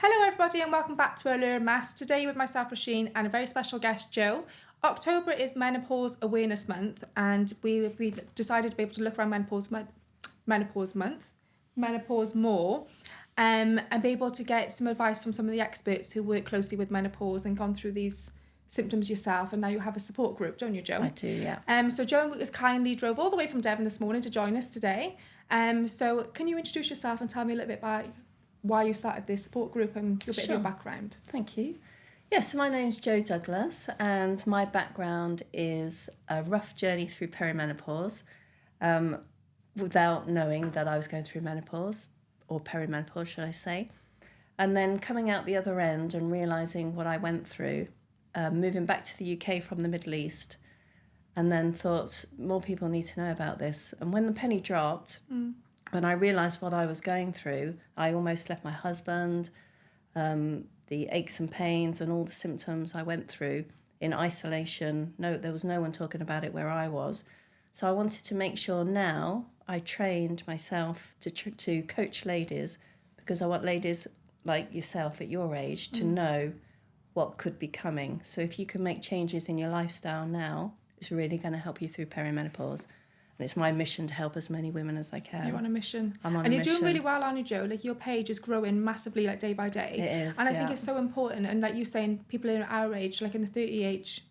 Hello everybody and welcome back to Allure Unmasked. Today with myself, Roisin, and a very special guest, Jo. October is Menopause Awareness Month, and we decided to be able to look around Menopause more, and be able to get some advice from some of the experts who work closely with menopause and gone through these symptoms yourself, and now you have a support group, don't you, Jo? I do, yeah. So Jo has kindly drove all the way from Devon this morning to join us today. So can you introduce yourself and tell me a little bit about why you started this support group and a bit of your background? Thank you. Yes, my name's Jo Douglas, and my background is a rough journey through perimenopause, without knowing that I was going through menopause, or perimenopause, should I say. And then coming out the other end and realising what I went through, moving back to the UK from the Middle East, and then thought more people need to know about this. And when the penny dropped, when I realised what I was going through, I almost left my husband, the aches and pains and all the symptoms I went through in isolation. No, there was no one talking about it where I was. So I wanted to make sure now I trained myself to coach ladies, because I want ladies like yourself at your age to know what could be coming. So if you can make changes in your lifestyle now, it's really going to help you through perimenopause. And it's my mission to help as many women as I can. You're on a mission. I'm on a mission. And you're doing really well, aren't you, Jo? Like, your page is growing massively, like, day by day. It is, and I think it's so important. And like you're saying, people in our age, like in the 30 age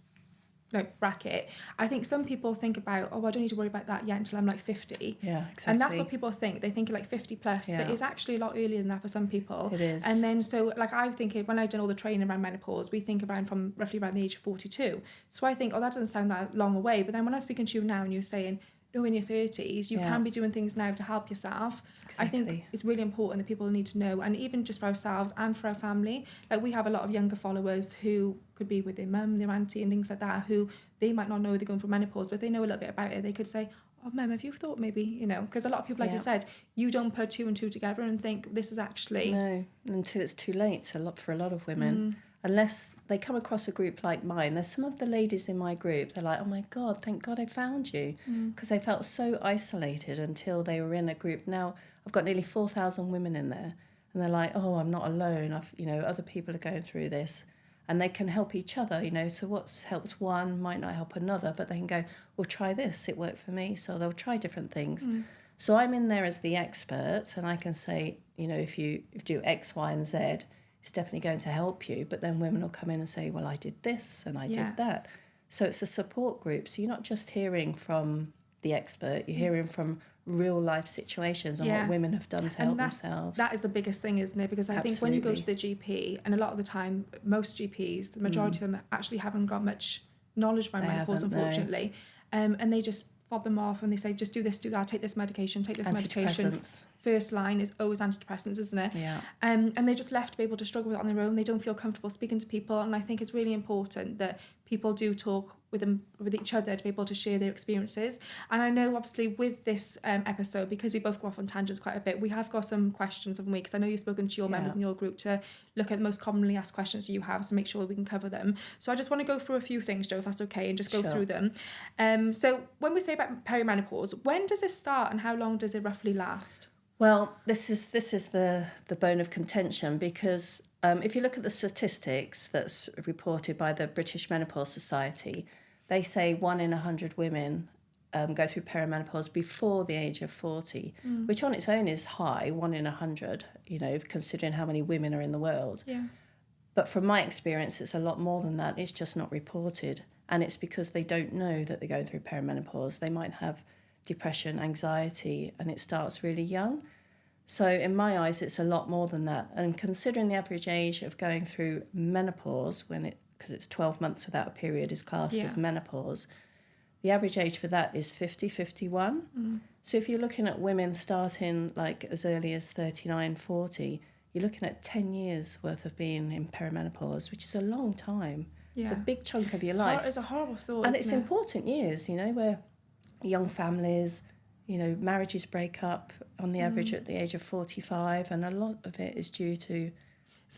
bracket, I think some people think about, I don't need to worry about that yet until I'm like 50. Yeah, exactly. And that's what people think. They think like 50 plus, but it's actually a lot earlier than that for some people. It is. And then so like I think when I've done all the training around menopause, we think around from roughly around the age of 42. So I think, that doesn't sound that long away. But then when I'm speaking to you now and you're saying, in your 30s, you can be doing things now to help yourself. Exactly. I think it's really important that people need to know, and even just for ourselves and for our family. Like, we have a lot of younger followers who could be with their mum, their auntie and things like that, who they might not know they're going through menopause, but they know a little bit about it. They could say, oh, mum, have you thought maybe, because a lot of people, like you said, you don't put two and two together and think this is actually... No, until it's too late for a lot of women. Unless they come across a group like mine. There's some of the ladies in my group, they're like, oh my God, thank God I found you. Because they felt so isolated until they were in a group. Now, I've got nearly 4,000 women in there. And they're like, oh, I'm not alone. Other people are going through this. And they can help each other, So what's helped one might not help another. But they can go, well, try this. It worked for me. So they'll try different things. So I'm in there as the expert. And I can say, if you do X, Y, and Z, it's definitely going to help you. But then women will come in and say, well, I did this and I did that. So it's a support group. So you're not just hearing from the expert, you're hearing from real life situations and what women have done to help themselves. That is the biggest thing, isn't it? Because I think when you go to the GP, and a lot of the time, most GPs, the majority of them actually haven't got much knowledge about menopause, unfortunately. And they just fob them off and they say, just do this, do that, take this medication, take this medication. First line is always antidepressants, isn't it? Yeah. And they're just left to be able to struggle with it on their own. They don't feel comfortable speaking to people. And I think it's really important that people do talk with each other to be able to share their experiences. And I know, obviously, with this episode, because we both go off on tangents quite a bit, we have got some questions, haven't we? Because I know you've spoken to your members in your group to look at the most commonly asked questions you have to make sure we can cover them. So I just want to go through a few things, Jo, if that's okay, and just go through them. So when we say about perimenopause, when does it start and how long does it roughly last? Well, this is the bone of contention, because if you look at the statistics that's reported by the British Menopause Society, they say 1 in 100 women go through perimenopause before the age of 40, which on its own is high, 1 in 100, considering how many women are in the world. Yeah. But from my experience, it's a lot more than that. It's just not reported. And it's because they don't know that they're going through perimenopause. They might have depression, anxiety, and it starts really young. So in my eyes, it's a lot more than that. And considering the average age of going through menopause, because it's 12 months without a period is classed as menopause, the average age for that is 50, 51. So if you're looking at women starting like as early as 39, 40, you're looking at 10 years worth of being in perimenopause, which is a long time. Yeah. It's a big chunk of your life. It's a horrible thought, and it's important years, where young families, marriages break up on the average at the age of 45, and a lot of it is due to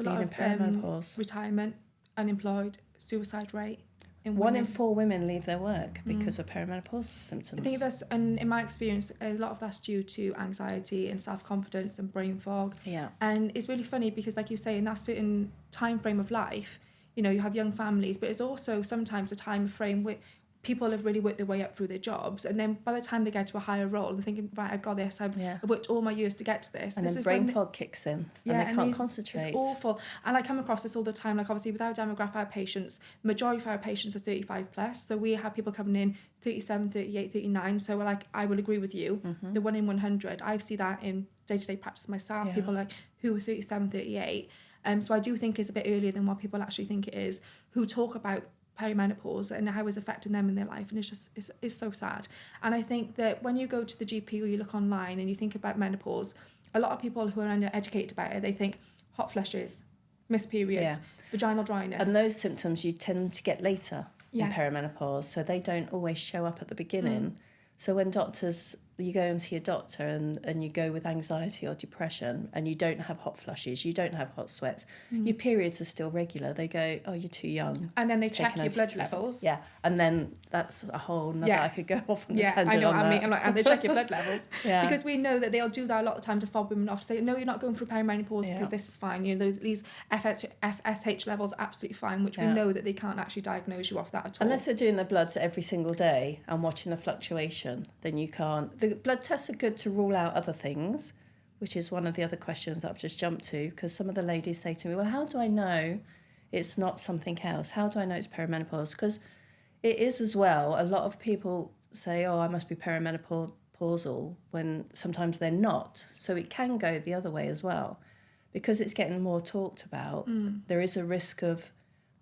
being in perimenopause. Retirement, unemployed, suicide rate. in One women. in 4 women leave their work because of perimenopausal symptoms. I think that's, and in my experience, a lot of that's due to anxiety and self-confidence and brain fog. Yeah. And it's really funny because, like you say, in that certain time frame of life, you know, you have young families, but it's also sometimes a time frame where people have really worked their way up through their jobs, and then by the time they get to a higher role, they're thinking, right, I've got this, I've worked all my years to get to this. And then brain fog kicks in, and they can't concentrate. It's awful. And I come across this all the time, like obviously with our demographic, our patients, majority of our patients are 35 plus, so we have people coming in 37, 38, 39, so like, I will agree with you, the 1 in 100, I see that in day-to-day practice myself, people like who are 37, 38, so I do think it's a bit earlier than what people actually think it is, who talk about perimenopause and how it's affecting them in their life, and it's so sad. And I think that when you go to the GP or you look online and you think about menopause, a lot of people who are undereducated about it, they think hot flushes, missed periods, vaginal dryness, and those symptoms you tend to get later in perimenopause, so they don't always show up at the beginning. So when you go and see a doctor and you go with anxiety or depression and you don't have hot flushes, you don't have hot sweats, your periods are still regular, they go, oh, you're too young. And then they check your blood levels. Yeah, and then that's a whole nother, I could go off on the tangent I know on what I that. mean. And they check your blood levels. Because we know that they'll do that a lot of the time to fob women off, to say, no, you're not going through perimenopause because this is fine. You know, these FSH levels are absolutely fine, which we know that they can't actually diagnose you off that at all. Unless they're doing their bloods every single day and watching the fluctuation, then you can't. The blood tests are good to rule out other things, which is one of the other questions that I've just jumped to, because some of the ladies say to me, well, how do I know it's not something else? How do I know it's perimenopause? Because it is as well. A lot of people say, oh, I must be perimenopausal, when sometimes they're not. So it can go the other way as well. Because it's getting more talked about, there is a risk of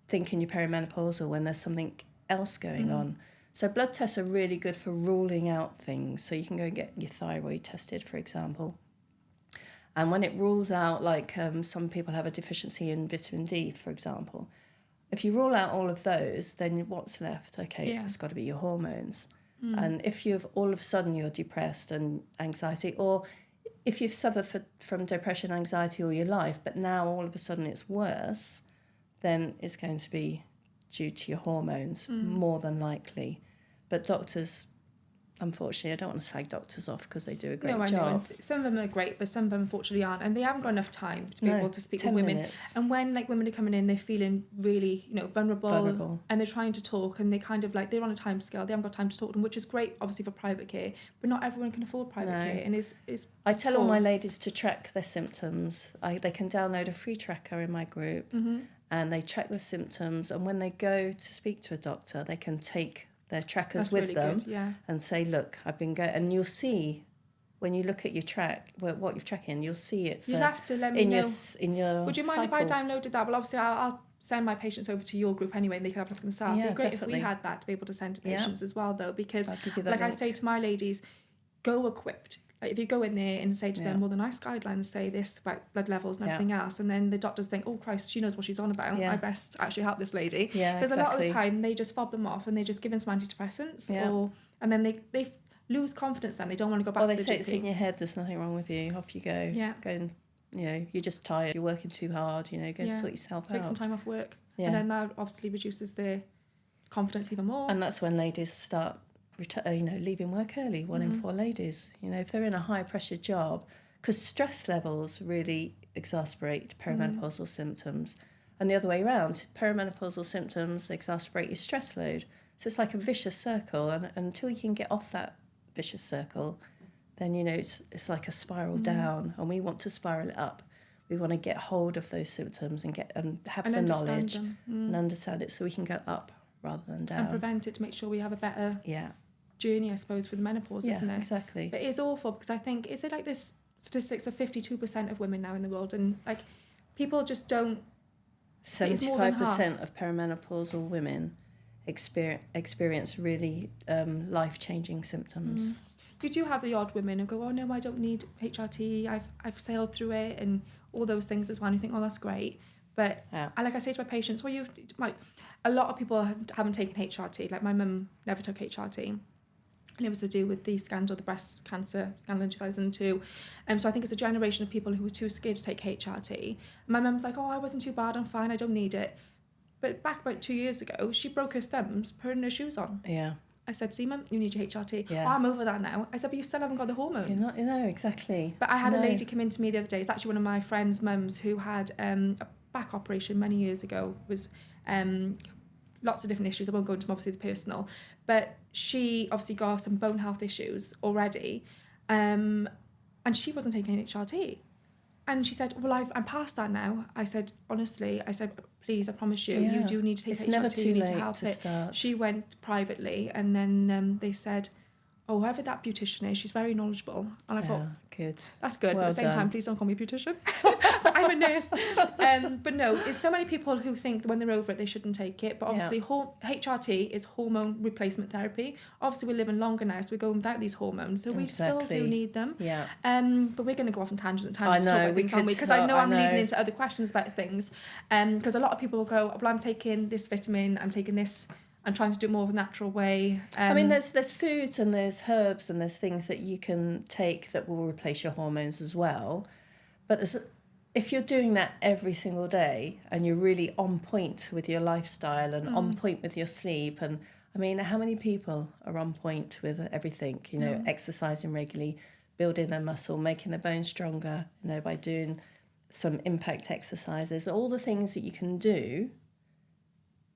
thinking you're perimenopausal when there's something else going on. So blood tests are really good for ruling out things. So you can go and get your thyroid tested, for example. And when it rules out, like some people have a deficiency in vitamin D, for example, if you rule out all of those, then what's left? Okay, it's got to be your hormones. And if you've all of a sudden you're depressed and anxiety, or if you've suffered from depression, anxiety all your life, but now all of a sudden it's worse, then it's going to be due to your hormones, more than likely. But doctors, unfortunately, I don't want to slag doctors off because they do a great job. Some of them are great, but some of them unfortunately aren't, and they haven't got enough time to be able to speak with women. Minutes. And when like women are coming in, they're feeling really, vulnerable, and they're trying to talk, and they kind of like, they're on a time scale, they haven't got time to talk to them, which is great, obviously, for private care, but not everyone can afford private care, and I tell all my ladies to track their symptoms. They can download a free tracker in my group, and they track the symptoms, and when they go to speak to a doctor, they can take their trackers with them and say, look, I've been going, and you'll see when you look at your what you're tracking, you'll see it's you'll have to let me know in your would you mind cycle. if I downloaded that? Well, obviously I'll send my patients over to your group anyway, and they can have a look themselves. It'd be great definitely. if we had that to be able to send to patients as well, though, because like link. I say to my ladies, go equipped. Like if you go in there and say to them, well, the nice guidelines say this about blood levels and everything else, and then the doctors think, oh Christ, she knows what she's on about, I best actually help this lady, because a lot of the time they just fob them off and they just give them some antidepressants, and then they lose confidence, then they don't want to go back to the GP. Or they say it's in your head, there's nothing wrong with you, off you go, go and, you're just tired, you're working too hard, go sort yourself out. Take some time off work, and then that obviously reduces their confidence even more. And that's when ladies start leaving work early, 1 in 4 ladies. If they're in a high pressure job, because stress levels really exacerbate perimenopausal symptoms, and the other way around, perimenopausal symptoms exacerbate your stress load. So it's like a vicious circle, and until you can get off that vicious circle, then it's like a spiral down, and we want to spiral it up. We want to get hold of those symptoms and have the knowledge and understand it, so we can go up rather than down and prevent it, to make sure we have a better journey, I suppose, with menopause, isn't it? Exactly. But it's awful, because I think, is it like this statistics of 52% of women now in the world, and like people just don't. 75% of perimenopausal women experience really life-changing symptoms. You do have the odd women who go, oh no, I don't need HRT, I've sailed through it, and all those things as well, and you think, oh, that's great. But like I say to my patients, well, a lot of people haven't taken HRT. Like my mum never took HRT. And it was to do with the scandal, the breast cancer scandal in 2002. So I think it's a generation of people who were too scared to take HRT. My mum's like, oh, I wasn't too bad, I'm fine, I don't need it. But back about 2 years ago, she broke her thumbs putting her shoes on. Yeah. I said, see, Mum, you need your HRT. Yeah. Oh, I'm over that now. I said, but you still haven't got the hormones. You're not, exactly. But I had a lady come in to me the other day. It's actually one of my friend's mums who had a back operation many years ago. Was lots of different issues. I won't go into them, obviously the personal. But she obviously got some bone health issues already. And she wasn't taking an HRT. And she said, well, I'm past that now. I said, honestly, please, I promise you, you do need to take HRT. It's never too you need late to help to it. start. She went privately, and then they said, oh, whoever that beautician is, she's very knowledgeable. And I thought, good. That's good. Well but at the same done. time, please don't call me a beautician. So I'm a nurse. But no, it's so many people who think that when they're over it, they shouldn't take it. But obviously, HRT is hormone replacement therapy. Obviously, we're living longer now, so we're going without these hormones. So we still do need them. Yeah. But we're going to go off on tangents and tangents to talk about things, aren't we? Because I know I'm leading into other questions about things. Because a lot of people will go, well, I'm taking this vitamin, I'm taking this, I'm trying to do it more of a natural way. I mean, there's foods and there's herbs and there's things that you can take that will replace your hormones as well. But if you're doing that every single day and you're really on point with your lifestyle and on point with your sleep, and I mean, how many people are on point with everything? You know, exercising regularly, building their muscle, making their bones stronger, you know, by doing some impact exercises, all the things that you can do.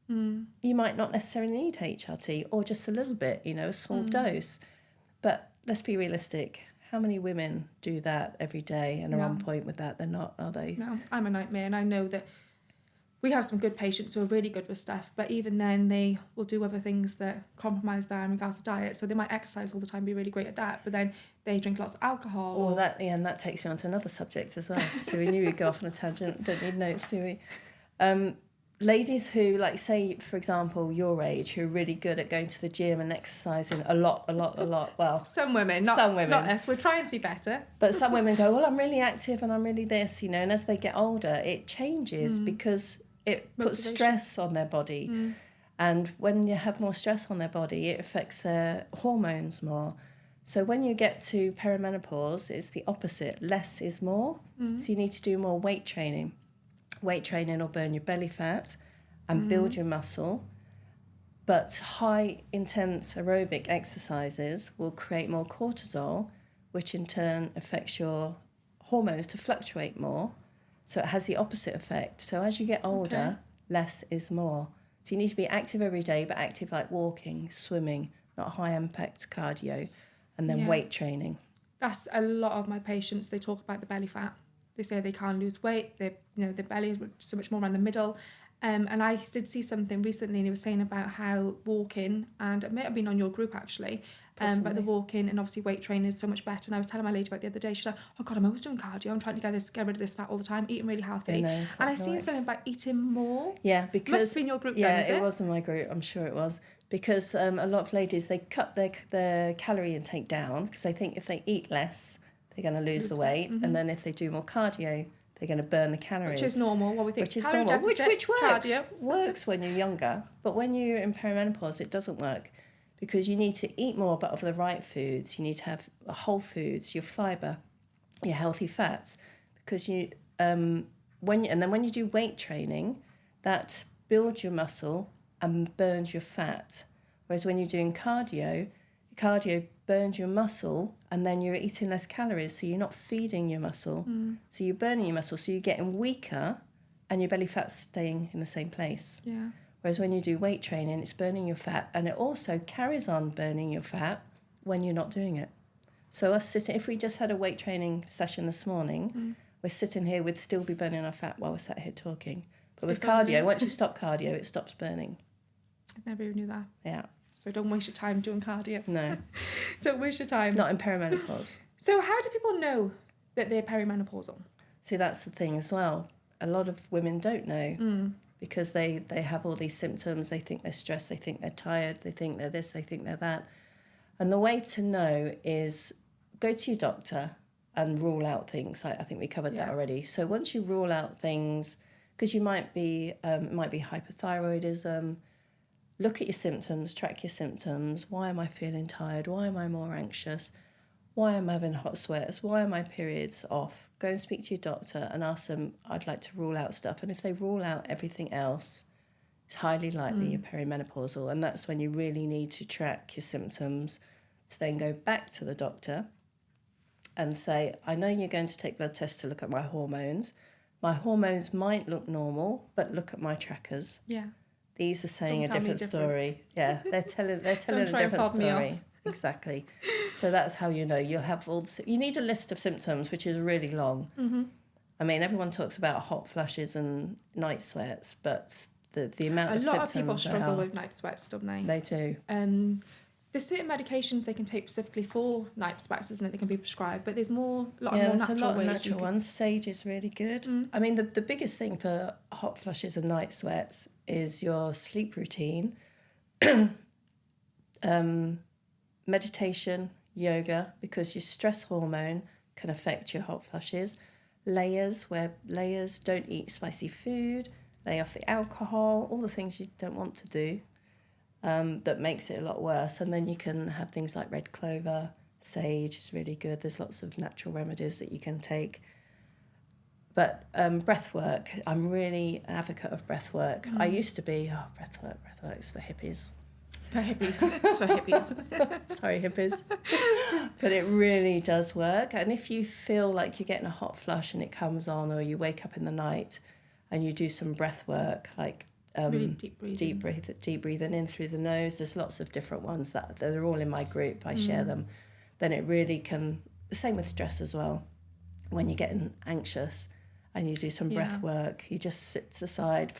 You might not necessarily need HRT or just a little bit, you know, a small dose. But let's be realistic. How many women do that every day and are on point with that? They're not, are they? No, I'm a nightmare. And I know that we have some good patients who are really good with stuff, but even then they will do other things that compromise that in regards to diet. So they might exercise all the time, be really great at that, but then they drink lots of alcohol. Or that, and that takes me on to another subject as well. So we knew we'd go off on a tangent. Don't need notes, do we? Ladies who, like, say, for example, your age, who are really good at going to the gym and exercising a lot. Well, some women, not us. We're trying to be better. But some women go, well, I'm really active and I'm really this, you know. And as they get older, it changes because it puts stress on their body. And when you have more stress on their body, it affects their hormones more. So when you get to perimenopause, it's the opposite. Less is more. So you need to do more weight training. Weight training will burn your belly fat and build your muscle, but high intense aerobic exercises will create more cortisol, which in turn affects your hormones to fluctuate more. So it has the opposite effect. So as you get older, less is more. So you need to be active every day, but active like walking, swimming, not high impact cardio, and then weight training. That's a lot of my patients. They talk about the belly fat. They say they can't lose weight. They, you know, the belly is so much more around the middle. And I did see something recently, and he was saying about how walking, and it may have been on your group actually, about the walking and obviously weight training is so much better. And I was telling my lady about the other day, she's like, oh God, I'm always doing cardio. I'm trying to get rid of this fat all the time, eating really healthy. And I seen something about eating more. Yeah, because must have been your group. Yeah, then, it was in my group. I'm sure it was. Because a lot of ladies, they cut their calorie intake down because they think if they eat less, they're going to lose the weight, and then if they do more cardio, they're going to burn the calories. Which is normal. What we think. Which is normal. Which works. Cardio. Works when you're younger, but when you're in perimenopause, it doesn't work because you need to eat more, but of the right foods. You need to have whole foods, your fibre, your healthy fats, because you when you do weight training, that builds your muscle and burns your fat. Whereas when you're doing cardio burns your muscle and then you're eating less calories, so you're not feeding your muscle. So you're burning your muscle, so you're getting weaker and your belly fat's staying in the same place. Yeah. Whereas when you do weight training, it's burning your fat, and it also carries on burning your fat when you're not doing it. So if we just had a weight training session this morning, we're sitting here, we'd still be burning our fat while we're sat here talking. But with cardio, once you stop cardio, it stops burning. I never even knew that. Yeah. So don't waste your time doing cardio. No. Don't waste your time. Not in perimenopause. So how do people know that they're perimenopausal? See, that's the thing as well. A lot of women don't know because they have all these symptoms. They think they're stressed. They think they're tired. They think they're this. They think they're that. And the way to know is go to your doctor and rule out things. I think we covered that already. So once you rule out things, because you might be, it might be hypothyroidism. Look at your symptoms, track your symptoms. Why am I feeling tired? Why am I more anxious? Why am I having hot sweats? Why are my periods off? Go and speak to your doctor and ask them, I'd like to rule out stuff. And if they rule out everything else, it's highly likely you're perimenopausal, and that's when you really need to track your symptoms to then go back to the doctor and say, I know you're going to take blood tests to look at my hormones. My hormones might look normal, but look at my trackers. Yeah. These are saying Don't a tell me different story. Yeah, they're telling a different fob me story. off. Exactly. So that's how you know. You'll have all the, you need a list of symptoms, which is really long. Mm-hmm. I mean, everyone talks about hot flushes and night sweats, but the amount of symptoms. A lot of people struggle with night sweats, don't they? They do. There's certain medications they can take specifically for night sweats, isn't it? They can be prescribed, but there's a lot of more there's natural a lot ways. of natural ones. Sage is really good. I mean, the biggest thing for hot flushes and night sweats is your sleep routine, meditation, yoga, because your stress hormone can affect your hot flushes. Layers, don't eat spicy food, lay off the alcohol, all the things you don't want to do. That makes it a lot worse. And then you can have things like red clover, sage is really good. There's lots of natural remedies that you can take. But breath work, I'm really an advocate of breath work. I used to be, breath work's for hippies. For hippies. For hippies. Sorry, hippies. But it really does work. And if you feel like you're getting a hot flush and it comes on, or you wake up in the night and you do some breath work, like really deep breathing. Deep breathing in through the nose. There's lots of different ones that they're all in my group. I share them. Then it really can. The same with stress as well. When you're getting anxious and you do some breath work, you just sit to the side,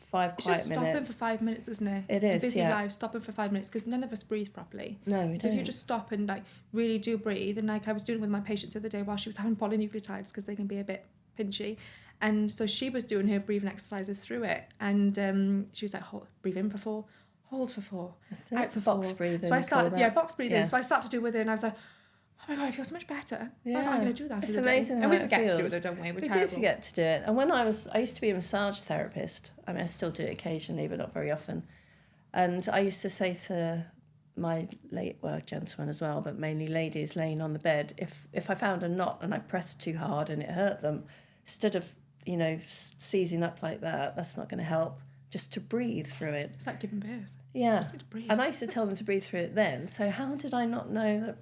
5 it's quiet just minutes. stopping for 5 minutes, isn't it? It is. Busy lives, stopping for 5 minutes, because none of us breathe properly. No, we So don't. if you just stop and like really do breathe, and like I was doing with my patients the other day while she was having polynucleotides, because they can be a bit pinchy. And so she was doing her breathing exercises through it, and she was like, breathe in for 4, hold for 4, out for 4. Box breathing. So I started, box breathing. Yes. So I started to do with her, and I was like, oh my God, I feel so much better. Yeah. Why am I going to do that? It's through the amazing day? how And we it forget to do feels. it, though, don't we? We terrible. do forget to do it. And when I used to be a massage therapist. I mean, I still do it occasionally, but not very often. And I used to say to my gentlemen as well, but mainly ladies laying on the bed, if I found a knot and I pressed too hard and it hurt them, instead of, seizing up like that, that's not going to help. Just to breathe through it. It's like giving birth. Yeah. Just need to breathe. And I used to tell them to breathe through it then. So how did I not know that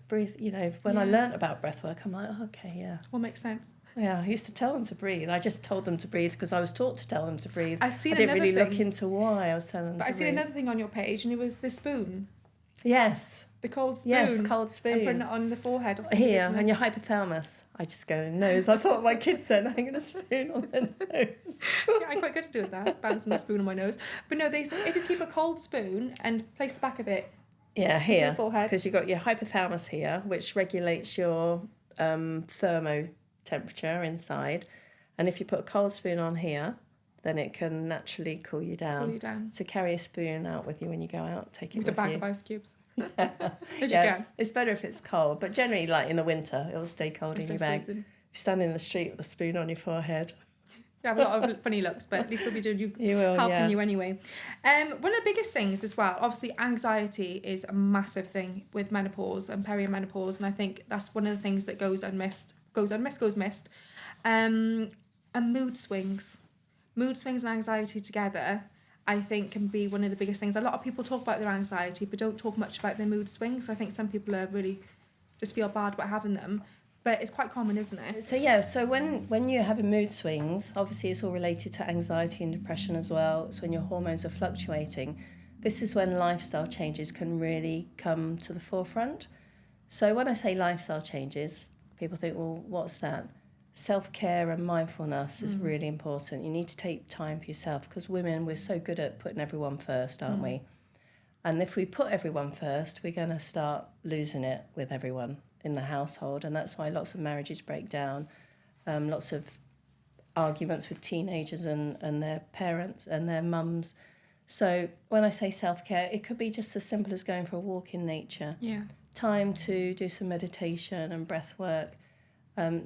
when I learnt about breath work, I'm like, okay, yeah. Well, makes sense. Yeah, I used to tell them to breathe. I just told them to breathe because I was taught to tell them to breathe. I didn't really look into why I was telling them to breathe. But I seen another thing on your page, and it was the spoon. Yes. The cold spoon. Yes, cold spoon. And putting it on the forehead or something. Here, and your hypothalamus. I just go nose. I thought my kids said hanging a spoon on their nose. Yeah, I'm quite good at doing that, balancing the spoon on my nose. But no, they say if you keep a cold spoon and place the back of it here, your forehead. Because you've got your hypothalamus here, which regulates your thermo temperature inside. And if you put a cold spoon on here, then it can naturally cool you down. So carry a spoon out with you when you go out. Take it with a bag you. of ice cubes. If you can. It's better if it's cold, but generally, like in the winter, it'll stay cold in your bag. Freezing. You stand in the street with a spoon on your forehead. You have a lot of funny looks, but at least they'll be doing helping you anyway. One of the biggest things as well, obviously anxiety is a massive thing with menopause and perimenopause, and I think that's one of the things that goes missed. And mood swings and anxiety together, I think, can be one of the biggest things. A lot of people talk about their anxiety but don't talk much about their mood swings. I think some people are really just feel bad about having them, but it's quite common, isn't it? So when you're having mood swings, obviously it's all related to anxiety and depression as well. It's when your hormones are fluctuating. This is when lifestyle changes can really come to the forefront. So when I say lifestyle changes, people think, well, what's that? Self-care and mindfulness is really important. You need to take time for yourself, because women, we're so good at putting everyone first, aren't we? And if we put everyone first, we're going to start losing it with everyone in the household. And that's why lots of marriages break down, lots of arguments with teenagers and their parents and their mums. So when I say self-care, it could be just as simple as going for a walk in nature. Yeah. Time to do some meditation and breath work.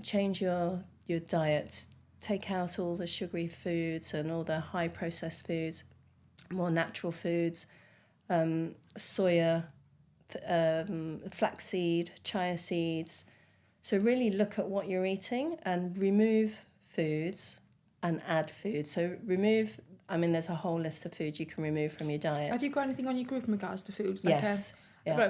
Change your diet, take out all the sugary foods and all the high processed foods, more natural foods, soya, flaxseed, chia seeds. So really look at what you're eating and remove foods and add food. So remove I mean, there's a whole list of foods you can remove from your diet. Have you got anything on your group in regards to foods? Like Yes.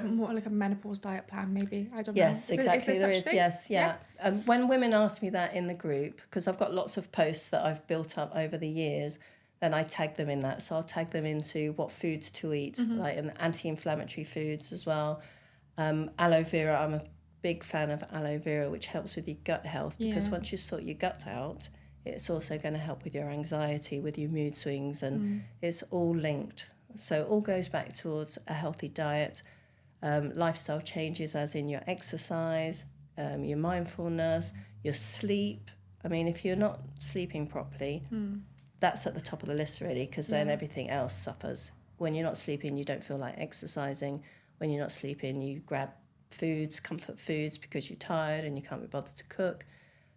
More like a menopause diet plan, maybe. I don't know. Yes, exactly. There is. Thing? Yes, yeah. When women ask me that in the group, because I've got lots of posts that I've built up over the years, then I tag them in that. So I'll tag them into what foods to eat, like and anti-inflammatory foods as well. Aloe vera. I'm a big fan of aloe vera, which helps with your gut health, because once you sort your gut out, it's also going to help with your anxiety, with your mood swings, and it's all linked. So it all goes back towards a healthy diet. Lifestyle changes, as in your exercise, your mindfulness, your sleep. I mean, if you're not sleeping properly, that's at the top of the list, really, because then everything else suffers. When you're not sleeping, you don't feel like exercising. When you're not sleeping, you grab foods, comfort foods, because you're tired and you can't be bothered to cook.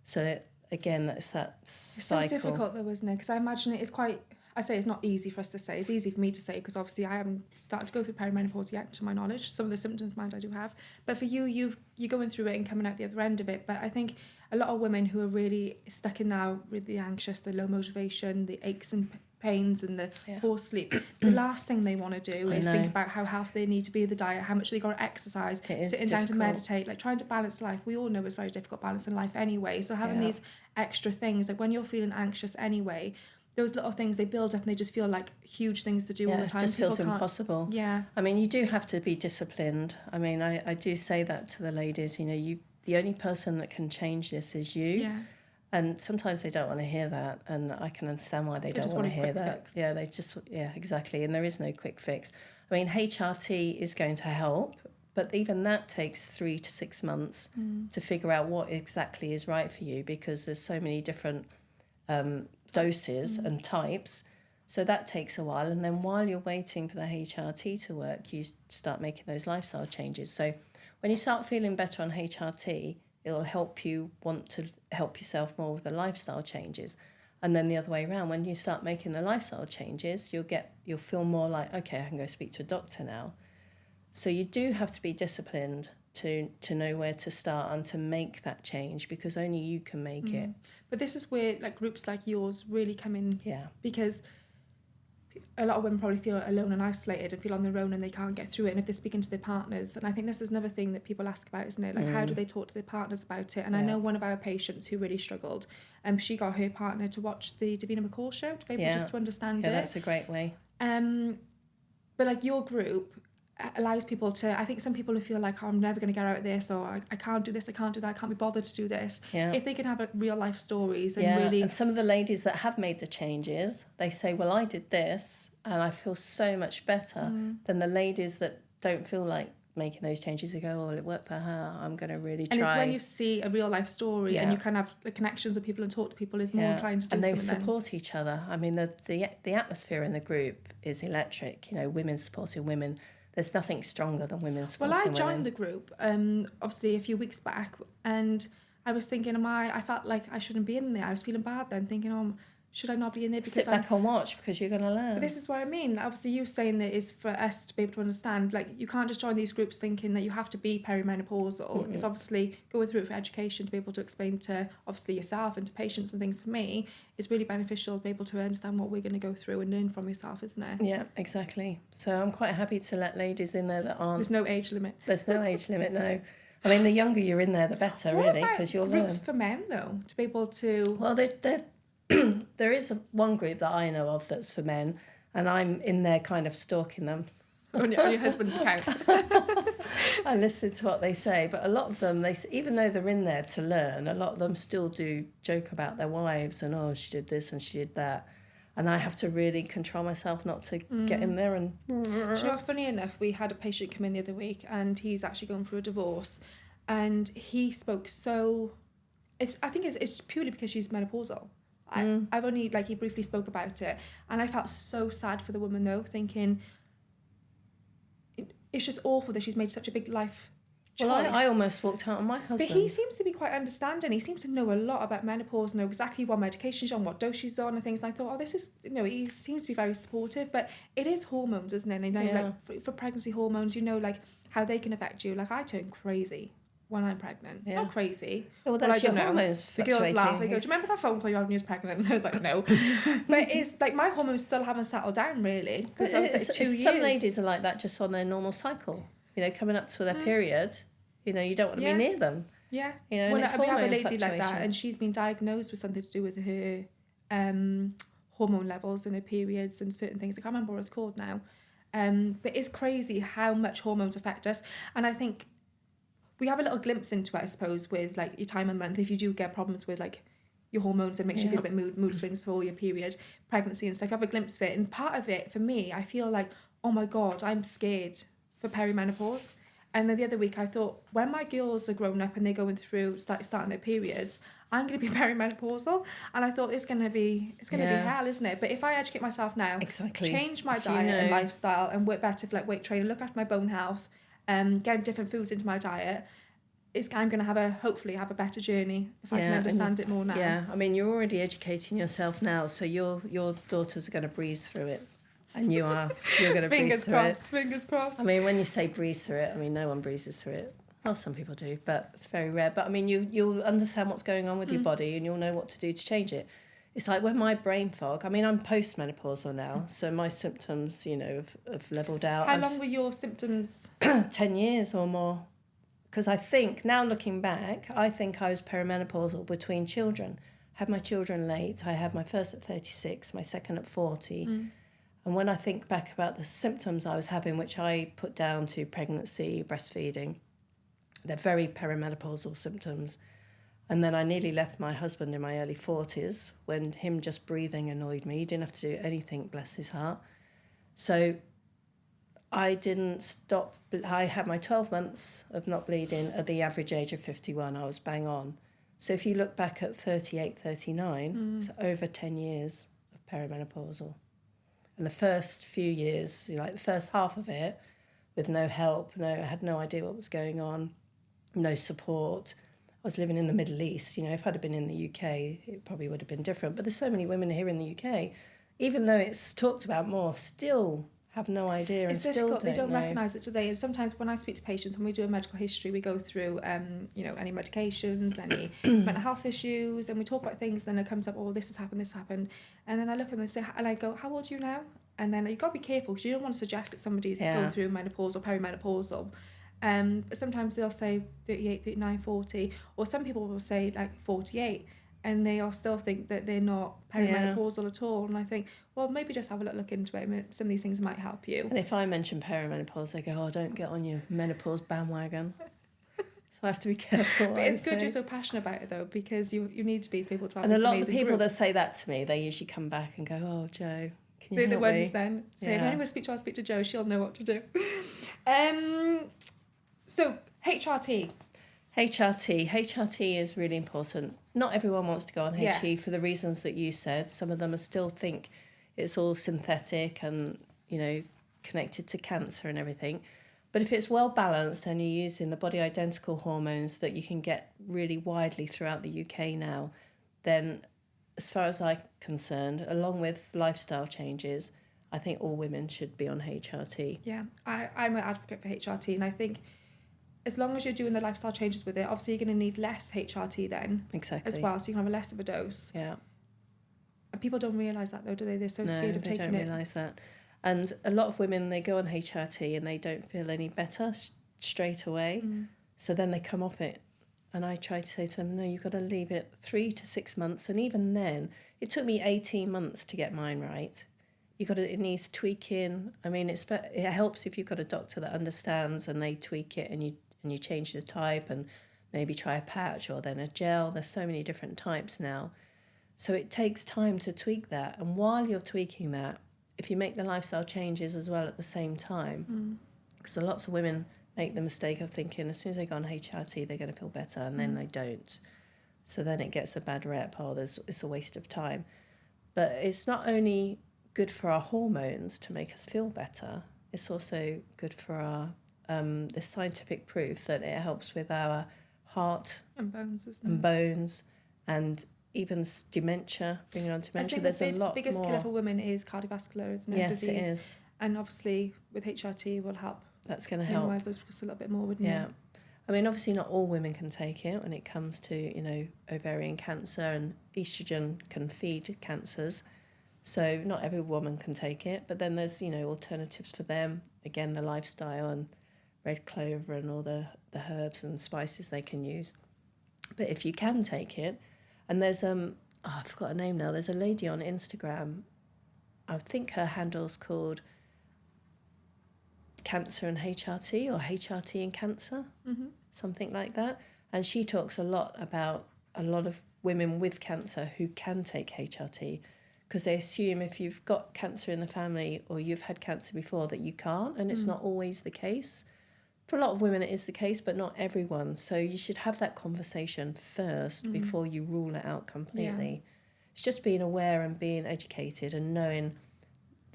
So again, that's that cycle. It's so difficult though, isn't it? Because I imagine it is quite... I say it's not easy for us to say. It's easy for me to say because obviously I haven't started to go through perimenopause yet, to my knowledge. Some of the symptoms, mind, I do have. But for you, you're going through it and coming out the other end of it. But I think a lot of women who are really stuck in now with the anxious, the low motivation, the aches and pains and the poor sleep, the last thing they want to do is think about how healthy they need to be with the diet, how much they got to exercise, sitting down to meditate, like trying to balance life. We all know it's very difficult balancing life anyway. So having these extra things, like when you're feeling anxious anyway, those little things, they build up and they just feel like huge things to do all the time. It just feels impossible. Yeah. I mean, you do have to be disciplined. I mean, I do say that to the ladies, you know, the only person that can change this is you. Yeah. And sometimes they don't want to hear that, and I can understand why they don't want to hear that. Fix. Yeah, they just, exactly. And there is no quick fix. I mean, HRT is going to help, but even that takes 3 to 6 months to figure out what exactly is right for you, because there's so many different doses and types. So that takes a while. And then while you're waiting for the HRT to work, you start making those lifestyle changes. So when you start feeling better on HRT, it'll help you want to help yourself more with the lifestyle changes. And then the other way around, when you start making the lifestyle changes, you'll feel more like, okay, I can go speak to a doctor now. So you do have to be disciplined to know where to start and to make that change, because only you can make it. But this is where like groups like yours really come in, because a lot of women probably feel alone and isolated and feel on their own and they can't get through it, and if they're speaking to their partners. And I think this is another thing that people ask about, isn't it? Like how do they talk to their partners about it? And I know one of our patients who really struggled, she got her partner to watch the Davina McCall show to be able just to understand it. Yeah, that's a great way. But like your group allows people to, I think some people who feel like, oh, I'm never going to get out of this, or I can't do this, I can't do that, I can't be bothered to do this. If they can have real life stories and really... And some of the ladies that have made the changes, they say, well, I did this and I feel so much better than the ladies that don't feel like making those changes. They go, oh, well, it worked for her, I'm going to really try. And it's when you see a real life story and you can have the connections with people and talk to people is more inclined to do something. And they support each other. I mean, the atmosphere in the group is electric. You know, women supporting women. There's nothing stronger than women supporting women. Well, I joined the group, obviously, a few weeks back, and I was thinking, I felt like I shouldn't be in there. I was feeling bad then, thinking, should I not be in there? Because sit back and watch, because you're going to learn. But this is what I mean. Obviously, you saying that is for us to be able to understand. Like, you can't just join these groups thinking that you have to be perimenopausal. It's obviously going through it for education, to be able to explain to, obviously, yourself and to patients and things. For me, it's really beneficial to be able to understand what we're going to go through and learn from yourself, isn't it? Yeah, exactly. So I'm quite happy to let ladies in there that aren't... There's no age limit. There's no age limit, no. I mean, the younger you're in there, the better, really, because you'll learn. Groups for men, though, to be able to... Well, there is one group that I know of that's for men, and I'm in there kind of stalking them. On your husband's account. I listen to what they say, but a lot of them, even though they're in there to learn, a lot of them still do joke about their wives and, oh, she did this and she did that. And I have to really control myself not to get in there and... Do you know, funny enough, we had a patient come in the other week and he's actually going through a divorce, and he spoke so... I think it's purely because she's menopausal. I've only, he briefly spoke about it, and I felt so sad for the woman, though, thinking... It's just awful that she's made such a big life choice. Well, I almost walked out on my husband. But he seems to be quite understanding. He seems to know a lot about menopause, know exactly what medication she's on, what dose she's on and things. And I thought, this is, he seems to be very supportive. But it is hormones, isn't it? And, for pregnancy hormones, how they can affect you. Like, I turn crazy when I'm pregnant. Yeah. Not crazy. Well, that's I your don't know. hormones The girls fluctuating. laugh. They go, "Do you remember that phone call you had when you was pregnant?" And I was like, "No." But it's like my hormones still haven't settled down really, because I was like 2 years. Some ladies are like that just on their normal cycle. You know, coming up to their period, you know, you don't want to be near them. Yeah. You know, Well, and it's we have a hormone lady like that, fluctuation. and she's been diagnosed with something to do with her hormone levels and her periods and certain things. I can't remember what it's called now. But it's crazy how much hormones affect us. And I think we have a little glimpse into it, I suppose, with like your time of month. If you do get problems with like your hormones, it makes you feel a bit mood swings for your period, pregnancy and stuff. You have a glimpse of it. And part of it, for me, I feel like, oh my God, I'm scared for perimenopause. And then the other week I thought, when my girls are grown up and they're going through, starting their periods, I'm going to be perimenopausal. And I thought it's going to be hell, isn't it? But if I educate myself now, change my diet and lifestyle and work better for like weight training, look after my bone health, get different foods into my diet, I'm going to hopefully have a better journey if I can understand it more now. Yeah, I mean, you're already educating yourself now, so your daughters are going to breeze through it. And you're going to breeze through it. Fingers crossed. I mean, when you say breeze through it, I mean, no one breezes through it. Well, some people do, but it's very rare. But I mean, you'll understand what's going on with your body and you'll know what to do to change it. It's like when my brain fog, I mean, I'm postmenopausal now, so my symptoms, you know, have levelled out. How long were your symptoms? 10 years or more. Because I think, now looking back, I think I was perimenopausal between children. I had my children late. I had my first at 36, my second at 40. And when I think back about the symptoms I was having, which I put down to pregnancy, breastfeeding, they're very perimenopausal symptoms. And then I nearly left my husband in my early 40s when him just breathing annoyed me. He didn't have to do anything, bless his heart. So I didn't stop. I had my 12 months of not bleeding at the average age of 51. I was bang on. So if you look back at 38, 39, it's over 10 years of perimenopausal. And the first few years, like the first half of it, with no help, I had no idea what was going on, no support. I was living in the Middle East. You know, if I'd have been in the UK, it probably would have been different. But there's so many women here in the UK, even though it's talked about more, still have no idea and still don't know. They don't recognise it today. And sometimes when I speak to patients, when we do a medical history, we go through, you know, any medications, any mental health issues, and we talk about things. Then it comes up, oh, this has happened. And then I look at them and say, and I go, how old are you now? And then you've got to be careful because you don't want to suggest that somebody's going through menopause or perimenopausal. But sometimes they'll say 38, 39, 40, or some people will say like 48. And they all still think that they're not perimenopausal at all. And I think, well, maybe just have a little look into it. Some of these things might help you. And if I mention perimenopause, they go, oh, don't get on your menopause bandwagon. So I have to be careful. But it's good you're so passionate about it, though, because you need to be able to have and this amazing a lot of the people group. that say that to me, they usually come back and go, oh, Jo, can you They're help the ones me? then say, if anyone to speak to, I'll speak to Jo. She'll know what to do. So, HRT. HRT is really important. Not everyone wants to go on HE for the reasons that you said. Some of them still think it's all synthetic and, you know, connected to cancer and everything. But if it's well balanced and you're using the body identical hormones that you can get really widely throughout the UK now, then as far as I'm concerned, along with lifestyle changes, I think all women should be on HRT. Yeah, I'm an advocate for HRT, and I think as long as you're doing the lifestyle changes with it, obviously you're going to need less HRT then. Exactly. As well, so you can have a less of a dose. Yeah. And people don't realise that though, do they? They're so scared of taking it. No, they don't realise that. And a lot of women, they go on HRT and they don't feel any better straight away. So then they come off it. And I try to say to them, no, you've got to leave it 3 to 6 months. And even then, it took me 18 months to get mine right. It needs tweaking. I mean, it helps if you've got a doctor that understands and they tweak it and you change the type and maybe try a patch or then a gel. There's so many different types now. So it takes time to tweak that. And while you're tweaking that, if you make the lifestyle changes as well at the same time, because lots of women make the mistake of thinking as soon as they go on HRT, they're going to feel better, and then they don't. So then it gets a bad rep, it's a waste of time. But it's not only good for our hormones to make us feel better, it's also good for our there's scientific proof that it helps with our heart and bones, isn't and bones, and even dementia. Bringing on dementia, there's a lot more. The biggest killer for women is cardiovascular, isn't it? Yes, disease. it is. And obviously with HRT will help. That's going to help. Minimise those risks a little bit more, wouldn't it? Yeah. I mean, obviously not all women can take it when it comes to, you know, ovarian cancer, and estrogen can feed cancers. So not every woman can take it, but then there's, you know, alternatives for them. Again, the lifestyle and red clover and all the herbs and spices they can use. But if you can take it, and there's, I forgot her name now, there's a lady on Instagram, I think her handle's called Cancer and HRT, or HRT and Cancer, something like that. And she talks a lot about a lot of women with cancer who can take HRT, because they assume if you've got cancer in the family or you've had cancer before that you can't, and it's not always the case. For a lot of women it is the case, but not everyone. So you should have that conversation first before you rule it out completely. Yeah. It's just being aware and being educated and knowing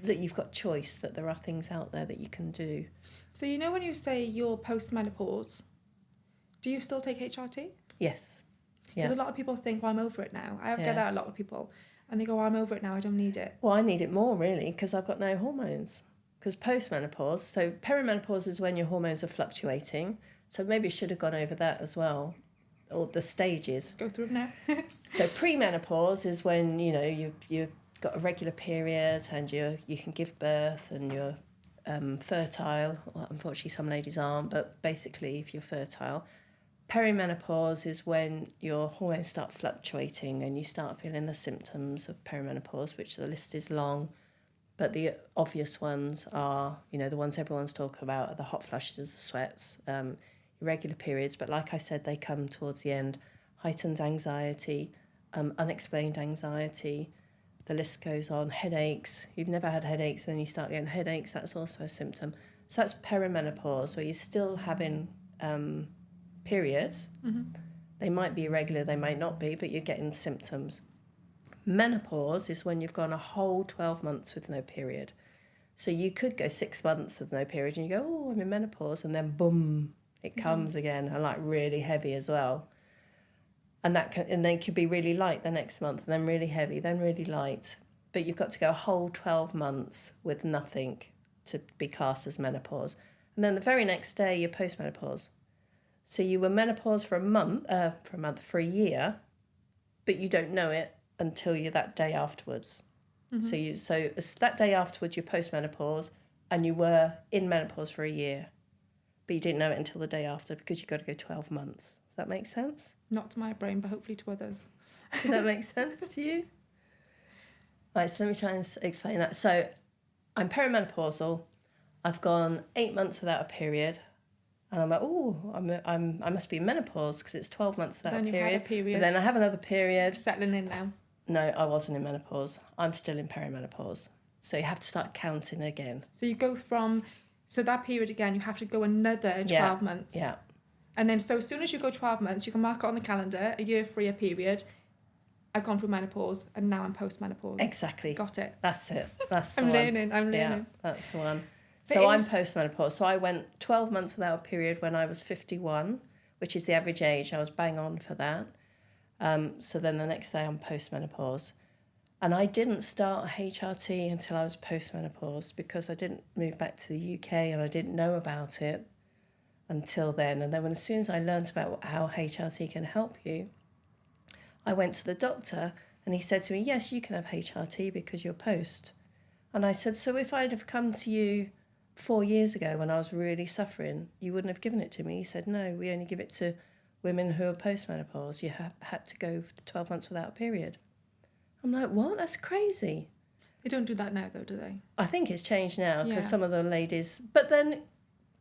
that you've got choice, that there are things out there that you can do. So you know when you say you're post-menopause, do you still take HRT? Yes. Because a lot of people think, well, I'm over it now. I get that a lot of people. And they go, oh, I'm over it now, I don't need it. Well, I need it more, really, because I've got no hormones. Because post-menopause, so perimenopause is when your hormones are fluctuating. So maybe I should have gone over that as well, or the stages. Let's go through it now. So premenopause is when, you know, you've got a regular period and you can give birth and you're fertile. Well, unfortunately, some ladies aren't, but basically, if you're fertile. Perimenopause is when your hormones start fluctuating and you start feeling the symptoms of perimenopause, which the list is long. But the obvious ones are, you know, the ones everyone's talking about are the hot flushes, the sweats, irregular periods. But like I said, they come towards the end. Heightened anxiety, unexplained anxiety. The list goes on. Headaches. You've never had headaches, then you start getting headaches. That's also a symptom. So that's perimenopause, where you're still having periods. They might be irregular, they might not be, but you're getting symptoms. Menopause is when you've gone a whole 12 months with no period. So you could go 6 months with no period and you go, oh, I'm in menopause, and then boom, it comes again, and like really heavy as well. And and then could be really light the next month, and then really heavy, then really light. But you've got to go a whole 12 months with nothing to be classed as menopause. And then the very next day, you're postmenopause. So you were menopause for a year, but you don't know it until you're that day afterwards. So that day afterwards, you're postmenopause, and you were in menopause for a year, but you didn't know it until the day after because you've got to go 12 months. Does that make sense? Not to my brain, but hopefully to others. Does that make sense to you? Right, so let me try and explain that. So I'm perimenopausal. I've gone 8 months without a period. And I'm like, oh, I must be in menopause because it's 12 months without a period. But then I have another period. Settling in now. No, I wasn't in menopause. I'm still in perimenopause. So you have to start counting again. So you go from, so that period again, you have to go another 12 months. Yeah. And then so as soon as you go 12 months, you can mark it on the calendar, a year free a period. I've gone through menopause and now I'm post-menopause. Exactly. Got it. That's it. That's the I'm one. learning. Yeah, that's the one. So I'm post-menopause. So I went 12 months without a period when I was 51, which is the average age. I was bang on for that. So then the next day I'm post-menopause. And I didn't start HRT until I was post-menopause because I didn't move back to the UK and I didn't know about it until then. And then as soon as I learned about how HRT can help you, I went to the doctor and he said to me, yes, you can have HRT because you're post. And I said, so if I'd have come to you 4 years ago when I was really suffering, you wouldn't have given it to me? He said, no, we only give it to women who are postmenopause. You had to go 12 months without a period. I'm like, what? That's crazy. They don't do that now, though, do they? I think it's changed now because some of the ladies... But then,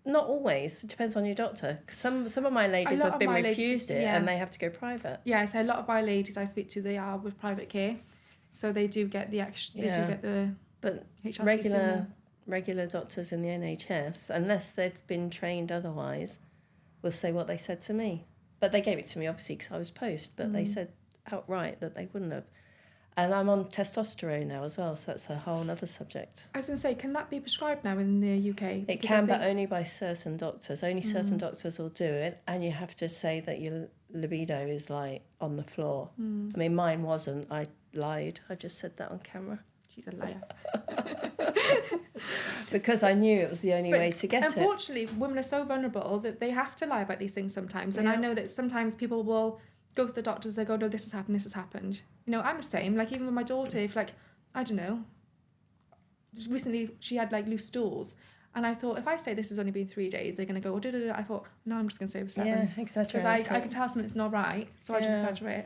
not always. It depends on your doctor. Cause some of my ladies have been refused it and they have to go private. Yeah, so a lot of my ladies I speak to, they are with private care. So they do get the extra... They do get the... But HRT regular doctors in the NHS, unless they've been trained otherwise, will say what they said to me. But they gave it to me, obviously, because I was post. But they said outright that they wouldn't have. And I'm on testosterone now as well, so that's a whole other subject. I was going to say, can that be prescribed now in the UK? It can, but only by certain doctors. Only certain doctors will do it, and you have to say that your libido is, like, on the floor. I mean, mine wasn't. I lied. I just said that on camera. She's a liar. because I knew it was the only way to get it. Unfortunately, women are so vulnerable that they have to lie about these things sometimes. And I know that sometimes people will go to the doctors, they go, no, this has happened. You know, I'm the same. Like, even with my daughter, if, like, I don't know, recently she had, like, loose stools. And I thought, if I say this has only been 3 days, they're going to go, oh, I thought, no, I'm just going to say it was 7. Yeah, exaggerate. Because I can tell something's not right, so I just exaggerate.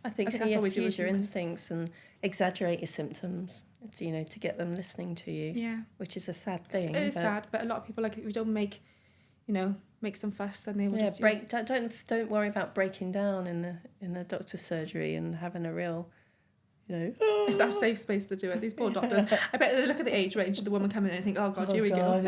I think so. that's You what have we to do use as your humans. instincts and exaggerate your symptoms, you know, to get them listening to you. Yeah. Which is a sad thing. It is sad, but a lot of people, like, if we don't make some fuss, then they will just... Don't worry about breaking down in the doctor's surgery and having a real... It's that safe space to do it. These poor doctors. I bet they look at the age range of the woman coming in and think, oh God, here we go.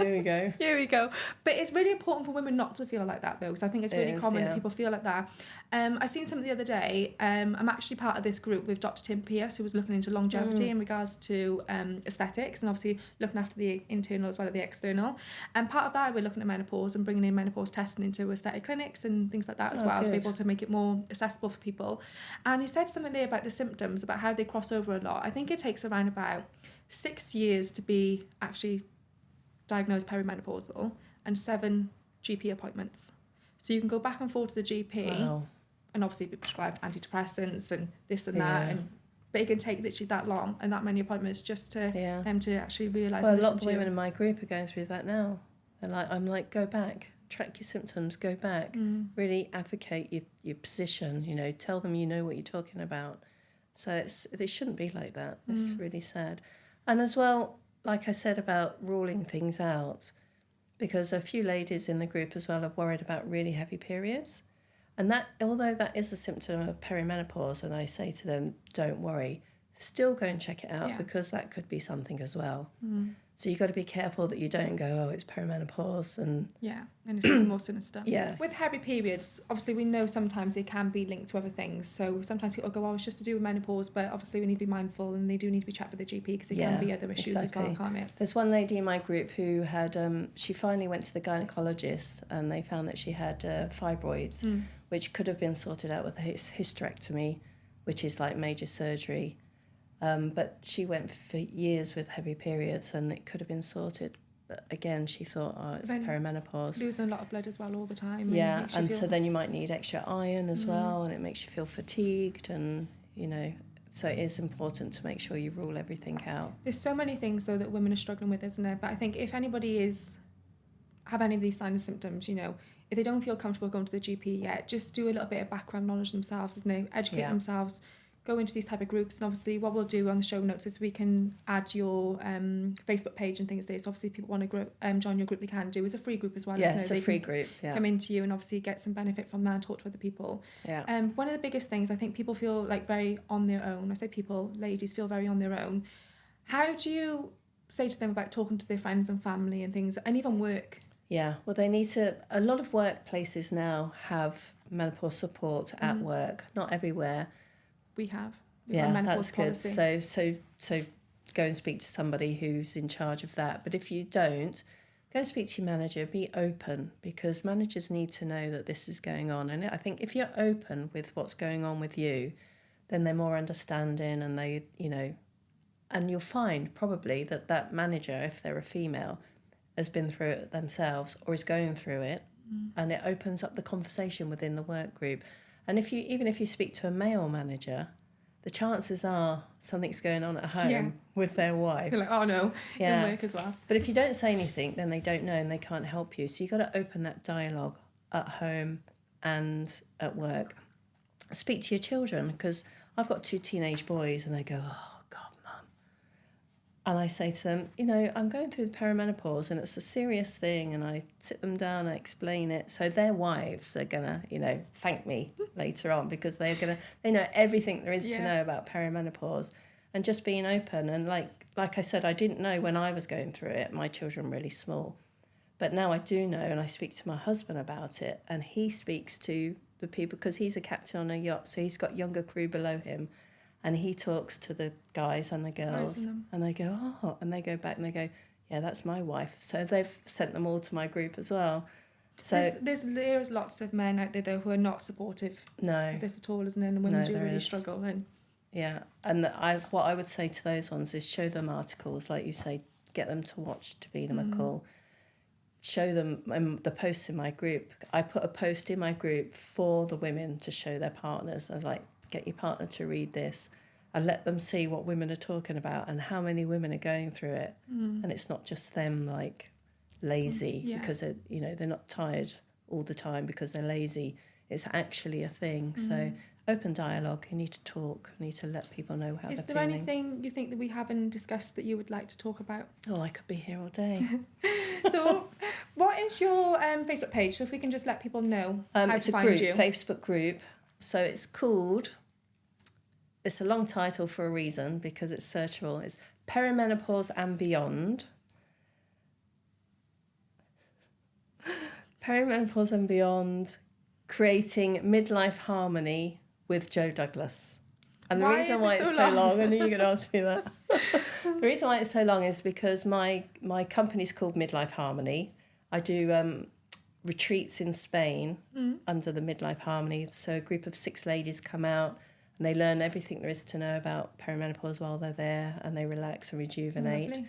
Here we go. But it's really important for women not to feel like that, though, because I think it's really common that people feel like that. I seen something the other day. I'm actually part of this group with Dr. Tim Pierce, who was looking into longevity in regards to aesthetics and obviously looking after the internal as well as the external. And part of that, we're looking at menopause and bringing in menopause testing into aesthetic clinics and things like that as well, to be able to make it more accessible for people. And he said something there about the symptoms, about how they cross over a lot. I think it takes around about 6 years to be actually diagnosed perimenopausal and 7 GP appointments. So you can go back and forth to the GP and obviously be prescribed antidepressants and this and that, but it can take literally that long and that many appointments just to them to actually realise. Well, a lot of women in my group are going through that now. I'm like, go back, track your symptoms, go back, really advocate your position, you know, tell them you know what you're talking about. So it shouldn't be like that. It's really sad. And as well, like I said about ruling things out, because a few ladies in the group as well are worried about really heavy periods. And that, although that is a symptom of perimenopause, and I say to them, don't worry, still go and check it out because that could be something as well. So you've got to be careful that you don't go, oh, it's perimenopause. And it's even more sinister. Yeah. With heavy periods, obviously we know sometimes they can be linked to other things. So sometimes people go, oh, it's just to do with menopause, but obviously we need to be mindful and they do need to be checked with the GP because it can be other issues as well, can't it? There's one lady in my group who had, she finally went to the gynecologist and they found that she had fibroids, which could have been sorted out with a hysterectomy, which is like major surgery. But she went for years with heavy periods and it could have been sorted. But again, she thought, oh, it's perimenopause. Losing a lot of blood as well all the time. Yeah, and so then you might need extra iron as well, and it makes you feel fatigued and, you know, so it is important to make sure you rule everything out. There's so many things, though, that women are struggling with, isn't there? But I think if anybody have any of these signs and symptoms, you know, if they don't feel comfortable going to the GP yet, just do a little bit of background knowledge themselves, isn't it? Educate themselves, go into these type of groups, and obviously what we'll do on the show notes is we can add your Facebook page and things there. So obviously if people want to join your group, they can do. It's a free group as well. Yeah, it's a free group. Yeah, come into you and obviously get some benefit from that and talk to other people. Yeah. One of the biggest things, I think people feel like very on their own. I say people, ladies feel very on their own. How do you say to them about talking to their friends and family and things, and even work? Yeah, well, they need to. A lot of workplaces now have menopause support at work. Not everywhere. We've got yeah, a menopause that's good. policy. So go and speak to somebody who's in charge of that. But if you don't, go and speak to your manager. Be open, because managers need to know that this is going on. And I think if you're open with what's going on with you, then they're more understanding, and they, you know, and you'll find probably that manager, if they're a female, has been through it themselves or is going through it, and it opens up the conversation within the work group. And even if you speak to a male manager, the chances are something's going on at home with their wife. You're like, oh no, in work as well. But if you don't say anything, then they don't know and they can't help you. So you've got to open that dialogue at home and at work. Speak to your children, because I've got 2 teenage boys and they go, oh, and I say to them, you know, I'm going through the perimenopause and it's a serious thing, and I sit them down, I explain it. So their wives are going to, you know, thank me later on, because they know everything there is to know about perimenopause, and just being open. And like I said, I didn't know when I was going through it. My children were really small. But now I do know, and I speak to my husband about it, and he speaks to the people, because he's a captain on a yacht, so he's got younger crew below him. And he talks to the guys and the girls, and they go, oh, and they go back and they go, yeah, that's my wife. So they've sent them all to my group as well. So there's lots of men out there, though, who are not supportive of this at all, isn't it? And women do really struggle. And yeah, and what I would say to those ones is show them articles, like you say, get them to watch Davina McCall, show them the posts in my group. I put a post in my group for the women to show their partners. I was like, get your partner to read this. I let them see what women are talking about and how many women are going through it. And it's not just them like lazy because they're not tired all the time because they're lazy. It's actually a thing. So open dialogue. You need to talk. You need to let people know how they're feeling. Is there anything you think that we haven't discussed that you would like to talk about? Oh, I could be here all day. So what is your Facebook page? So if we can just let people know how to find you. It's a Facebook group. So it's called... It's a long title for a reason because it's searchable. It's Perimenopause and Beyond. Perimenopause and Beyond, creating midlife harmony with Jo Douglas. And the reason why it's so long, I knew you were going to ask me that. The reason why it's so long is because my company's called Midlife Harmony. I do retreats in Spain under the Midlife Harmony. So a group of 6 ladies come out and they learn everything there is to know about perimenopause while they're there, and they relax and rejuvenate. Lovely.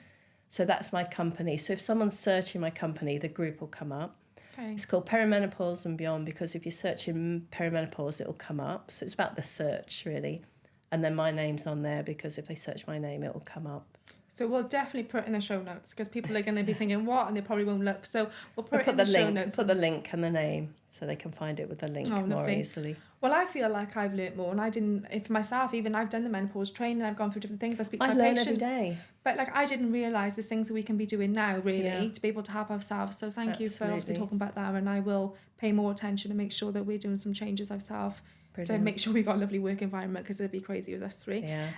So that's my company. So if someone's searching my company, the group will come up. Okay. It's called Perimenopause and Beyond because if you search in perimenopause, it will come up. So it's about the search, really. And then my name's on there because if they search my name, it will come up. So we'll definitely put it in the show notes because people are going to be thinking, what? And they probably won't look. So we'll put it in the show notes. Put the link and the name so they can find it with the link more easily. Well, I feel like I've learnt more, and I didn't, for myself, even I've done the menopause training, I've gone through different things, I speak to my patients. I learn every day. But like I didn't realise there's things that we can be doing now, really, to be able to help ourselves. So thank you for obviously talking about that, and I will pay more attention and make sure that we're doing some changes ourselves. To make sure we got a lovely work environment because it'd be crazy with us 3. Yeah.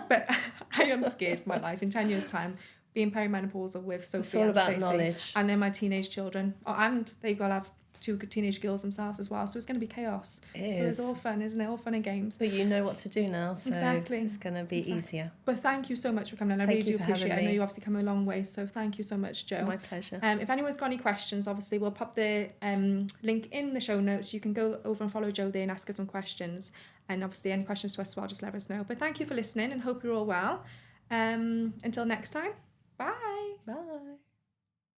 But I am scared for my life in 10 years' time. Being perimenopausal with Sophie it's all about Stacey, knowledge. And then my teenage children. And they've got to have 2 teenage girls themselves as well. So it's going to be chaos. So it's all fun, isn't it? All fun and games. But you know what to do now, so it's going to be easier. But thank you so much for coming in. I really do appreciate it. I know you obviously come a long way, so thank you so much, Jo. My pleasure. If anyone's got any questions, obviously we'll pop the link in the show notes. You can go over and follow Jo there and ask her some questions. And obviously any questions to us as well, just let us know. But thank you for listening and hope you're all well. Until next time, bye. Bye.